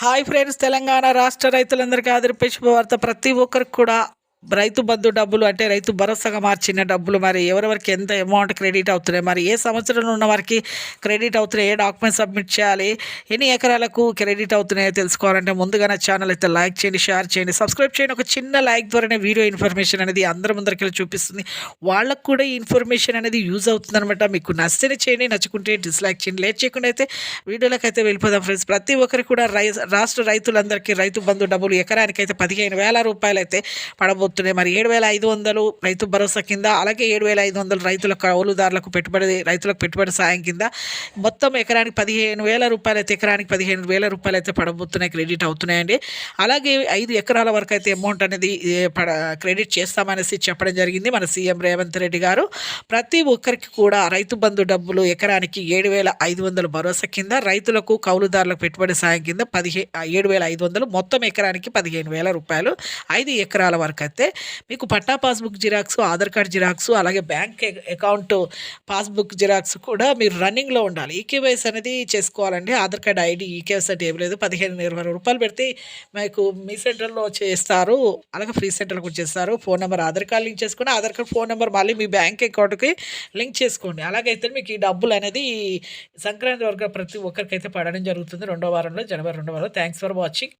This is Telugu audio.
హాయ్ ఫ్రెండ్స్, తెలంగాణ రాష్ట్ర రైతులందరికీ ఆదరించే వార్త. ప్రతి ఒక్కరికి కూడా రైతు బంధు డబ్బులు అంటే రైతు భరోసాగా మార్చిన డబ్బులు మరి ఎవరెవరికి ఎంత అమౌంట్ క్రెడిట్ అవుతున్నాయి, మరి ఏ సంవత్సరంలో ఉన్న వారికి క్రెడిట్ అవుతున్నాయి, ఏ డాక్యుమెంట్స్ సబ్మిట్ చేయాలి, ఎన్ని ఎకరాలకు క్రెడిట్ అవుతున్నాయో తెలుసుకోవాలంటే ముందుగా నా ఛానల్ అయితే లైక్ చేయండి, షేర్ చేయండి, సబ్స్క్రైబ్ చేయండి. ఒక చిన్న లైక్ ద్వారానే వీడియో ఇన్ఫర్మేషన్ అనేది అందరి ముందరికి చూపిస్తుంది. వాళ్ళకు కూడా ఈ ఇన్ఫర్మేషన్ అనేది యూజ్ అవుతుంది అనమాట. మీకు నచ్చితే చేయండి, నచ్చుకుంటే డిస్లైక్ చేయండి. లేట్ చేయకుండా అయితే వీడియోలోకి అయితే వెళ్ళిపోదాం ఫ్రెండ్స్. ప్రతి ఒక్కరికి కూడా రాష్ట్ర రైతులందరికీ రైతు బంధు డబ్బులు ఎకరానికి అయితే 15,000 రూపాయలు అయితే పడబోతున్నాయి. మరి 7,500 రైతు భరోసా కింద, అలాగే 7,500 రైతుల కౌలుదారులకు రైతులకు పెట్టుబడి సాయం కింద మొత్తం ఎకరానికి 15,000 రూపాయలు అయితే ఎకరానికి 15,000 రూపాయలు అయితే పడబోతున్నాయి, క్రెడిట్ అవుతున్నాయండి. అలాగే 5 ఎకరాల వరకు అయితే అమౌంట్ అనేది క్రెడిట్ చేస్తామనేసి చెప్పడం జరిగింది మన సీఎం రేవంత్ రెడ్డి గారు. ప్రతి ఒక్కరికి కూడా రైతు బంధు డబ్బులు ఎకరానికి 7,500 భరోసా కింద, రైతులకు కౌలుదారులకు పెట్టుబడి సాయం కింద 7,500, మొత్తం ఎకరానికి 15,000 రూపాయలు 5 ఎకరాల వరకు అయితే మీకు patta passbook xerox, Aadhaar card xerox, అలాగే బ్యాంక్ అకౌంట్ పాస్బుక్ జిరాక్స్ కూడా మీరు రన్నింగ్లో ఉండాలి. ఈకేవైసీ అనేది చేసుకోవాలండి. ఆధార్ కార్డ్ ఐడి ఈకేవైసీ అంటే ఏం లేదు. 15-20 రూపాయలు పెడితే మీకు మీ సెంటర్లో చేస్తారు, అలాగే ఫ్రీ సెంటర్లో కూడా చేస్తారు. Phone number Aadhaar card link చేసుకుని, ఆధార్ కార్డ్ ఫోన్ నెంబర్ మళ్ళీ మీ బ్యాంక్ అకౌంట్కి లింక్ చేసుకోండి. అలాగైతే మీకు ఈ డబ్బులు అనేది సంక్రాంతి వరకు ప్రతి ఒక్కరికైతే పడడం జరుగుతుంది. 2వ వారంలో, జనవరి 2వ వారంలో. Thanks for watching.